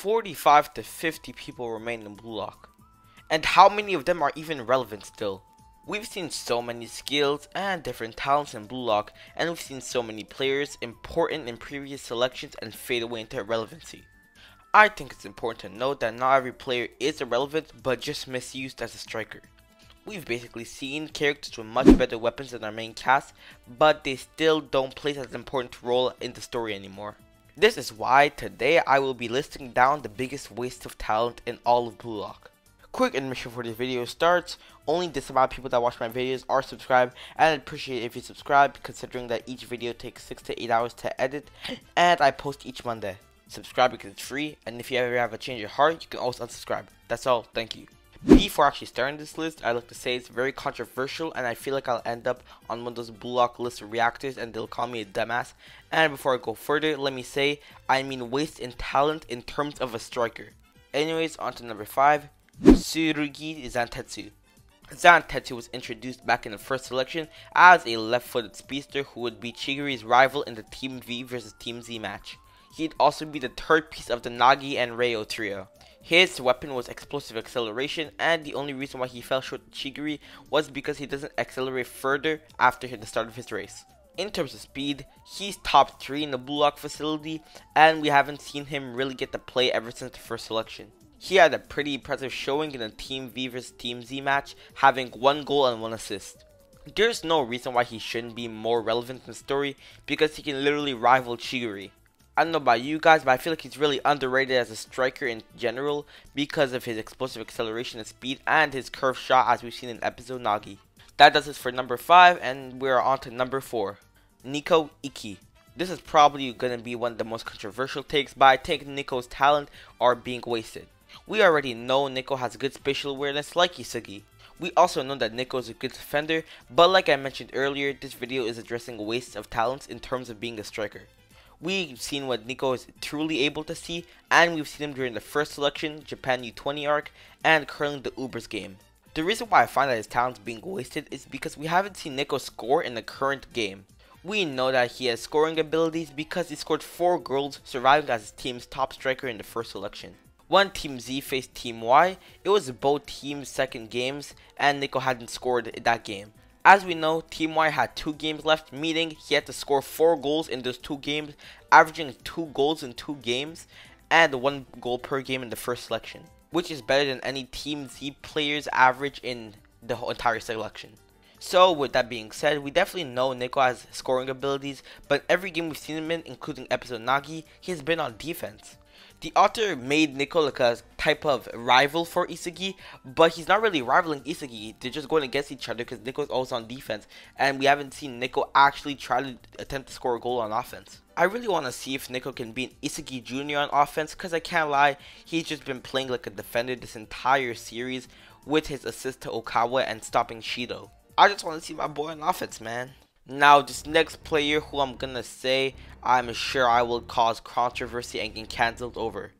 45 to 50 people remain in BlueLock. And how many of them are even relevant still? We've seen so many skills and different talents in BlueLock, and we've seen so many players important in previous selections and fade away into irrelevancy. I think it's important to note that not every player is irrelevant, but just misused as a striker. We've basically seen characters with much better weapons than our main cast, but they still don't play as an important role in the story anymore. This is why today I will be listing down the biggest waste of talent in all of BlueLock. Quick admission before this video starts, only this amount of people that watch my videos are subscribed, and I'd appreciate it if you subscribe considering that each video takes 6 to 8 hours to edit and I post each Monday. Subscribe because it's free, and if you ever have a change of heart, you can always unsubscribe. That's all, thank you. Before actually starting this list, I'd like to say it's very controversial and I feel like I'll end up on one of those BlueLock list reactors and they'll call me a dumbass. And before I go further, let me say, I mean waste in talent in terms of a striker. Anyways, on to number 5, Tsurugi Zantetsu. Zantetsu was introduced back in the first selection as a left-footed speedster who would be Chigiri's rival in the Team V vs Team Z match. He'd also be the third piece of the Nagi and Ryo trio. His weapon was explosive acceleration, and the only reason why he fell short of Chigiri was because he doesn't accelerate further after the start of his race. In terms of speed, he's top 3 in the BlueLock facility, and we haven't seen him really get to play ever since the first selection. He had a pretty impressive showing in the Team V vs Team Z match, having 1 goal and 1 assist. There's no reason why he shouldn't be more relevant in the story, because he can literally rival Chigiri. I don't know about you guys, but I feel like he's really underrated as a striker in general because of his explosive acceleration and speed and his curved shot as we've seen in episode Nagi. That does it for number 5, and we're on to number 4, Nico Iki. This is probably going to be one of the most controversial takes, but I think Nico's talent are being wasted. We already know Nico has good spatial awareness like Isugi. We also know that Nico is a good defender, but like I mentioned earlier, this video is addressing waste of talents in terms of being a striker. We've seen what Nico is truly able to see, and we've seen him during the first selection, Japan U20 arc, and currently the Ubers game. The reason why I find that his talent is being wasted is because we haven't seen Nico score in the current game. We know that he has scoring abilities because he scored 4 goals, surviving as his team's top striker in the first selection. When Team Z faced Team Y, it was both teams' second games, and Nico hadn't scored in that game. As we know, Team Y had 2 games left, meaning he had to score 4 goals in those 2 games, averaging 2 goals in 2 games, and 1 goal per game in the first selection, which is better than any Team Z player's average in the whole entire selection. So with that being said, we definitely know Nico has scoring abilities, but every game we've seen him in, including episode Nagi, he's been on defense. The author made Nico like a type of rival for Isugi, but he's not really rivaling Isugi. They're just going against each other because Nico's always on defense, and we haven't seen Nico actually try to attempt to score a goal on offense. I really want to see if Nico can beat Isugi Jr. on offense, because I can't lie, he's just been playing like a defender this entire series with his assist to Okawa and stopping Shido. I just want to see my boy on offense, man. Now, this next player who I'm gonna say I'm sure I will cause controversy and get cancelled over.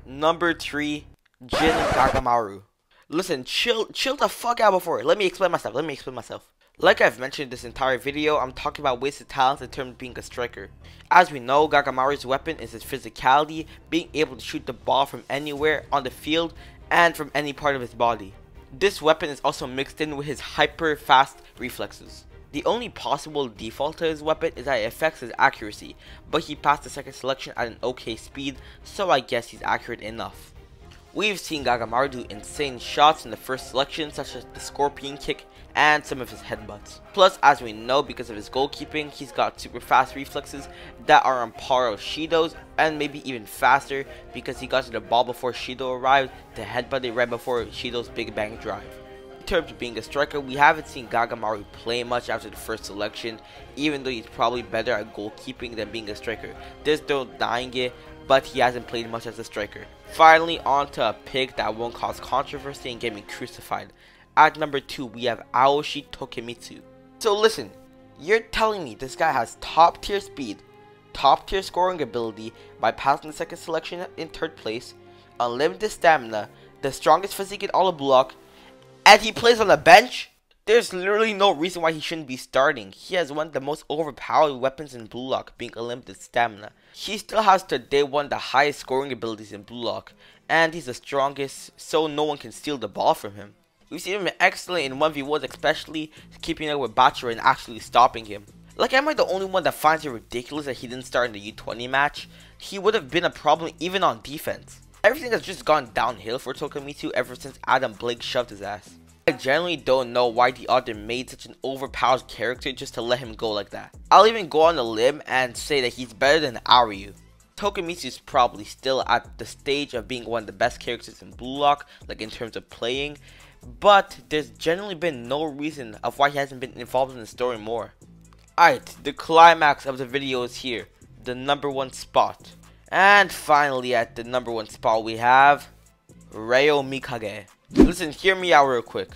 Number 3, Jin Kagamaru. Listen, chill the fuck out before. Let me explain myself. Like I've mentioned this entire video, I'm talking about wasted talents in terms of being a striker. As we know, Kagamaru's weapon is his physicality, being able to shoot the ball from anywhere on the field and from any part of his body. This weapon is also mixed in with his hyper fast reflexes. The only possible default to his weapon is that it affects his accuracy, but he passed the second selection at an okay speed, so I guess he's accurate enough. We've seen Kagamaru do insane shots in the first selection, such as the scorpion kick and some of his headbutts. Plus, as we know, because of his goalkeeping, he's got super fast reflexes that are on par with Shido's, and maybe even faster because he got to the ball before Shido arrived to headbutt it right before Shido's big bang drive. In terms of being a striker, we haven't seen Kagamaru play much after the first selection, even though he's probably better at goalkeeping than being a striker. There's no denying it, but he hasn't played much as a striker. Finally, on to a pick that won't cause controversy and get me crucified. At number 2, we have Aoshi Tokimitsu. So listen, you're telling me this guy has top tier speed, top tier scoring ability by passing the second selection in 3rd place, unlimited stamina, the strongest physique in all of BlueLock, and he plays on the bench? There's literally no reason why he shouldn't be starting. He has one of the most overpowered weapons in BlueLock, being unlimited stamina. He still has today one of the highest scoring abilities in BlueLock, and he's the strongest, so no one can steal the ball from him. We've seen him excellent in 1v1s, especially keeping up with Bachira and actually stopping him. Like, am I the only one that finds it ridiculous that he didn't start in the U20 match? He would have been a problem even on defense. Everything has just gone downhill for Tokumitsu ever since Adam Blake shoved his ass. I generally don't know why the author made such an overpowered character just to let him go like that. I'll even go on a limb and say that he's better than Aryu. Tokumitsu is probably still at the stage of being one of the best characters in BlueLock, like in terms of playing, but there's generally been no reason of why he hasn't been involved in the story more. Alright, the climax of the video is here, the #1 spot. And finally at the #1 spot we have Ryo Mikage. Listen, hear me out real quick.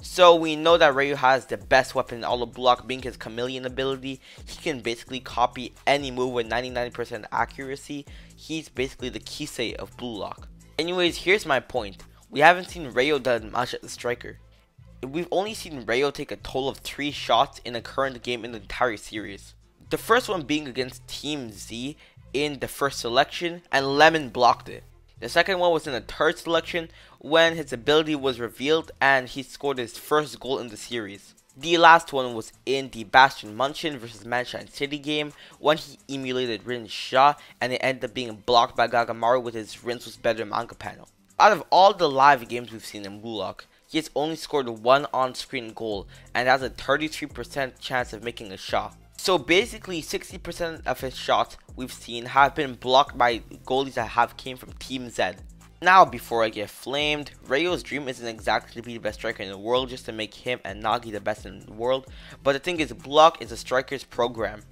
So we know that Ryo has the best weapon in all of BlueLock, being his chameleon ability. He can basically copy any move with 99% accuracy. He's basically the Kisei of BlueLock. Anyways, here's my point. We haven't seen Ryo done much as a striker. We've only seen Ryo take a total of 3 shots in a current game in the entire series. The first one being against Team Z in the first selection, and Lemon blocked it. The second one was in the third selection when his ability was revealed and he scored his first goal in the series. The last one was in the Bastion Munchin vs Manshine City game when he emulated Rin's shot and it ended up being blocked by Gagamaru with his Rin's was better manga panel. Out of all the live games we've seen in BlueLock, he has only scored 1 on-screen goal and has a 33% chance of making a shot. So basically 60% of his shots we've seen have been blocked by goalies that have came from Team Z. Now before I get flamed, Ryo's dream isn't exactly to be the best striker in the world just to make him and Nagi the best in the world, but the thing is, BlueLock is a striker's program.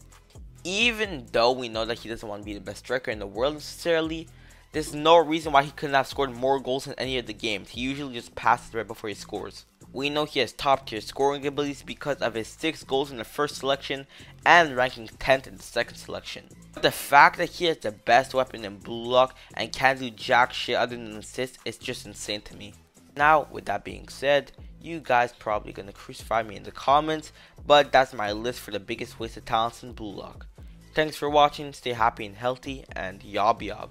Even though we know that he doesn't want to be the best striker in the world necessarily, there's no reason why he couldn't have scored more goals in any of the games. He usually just passes right before he scores. We know he has top tier scoring abilities because of his 6 goals in the first selection and ranking 10th in the second selection. But the fact that he has the best weapon in BlueLock and can't do jack shit other than assist is just insane to me. Now, with that being said, you guys probably gonna crucify me in the comments, but that's my list for the biggest waste of talents in BlueLock. Thanks for watching, stay happy and healthy, and yob yob.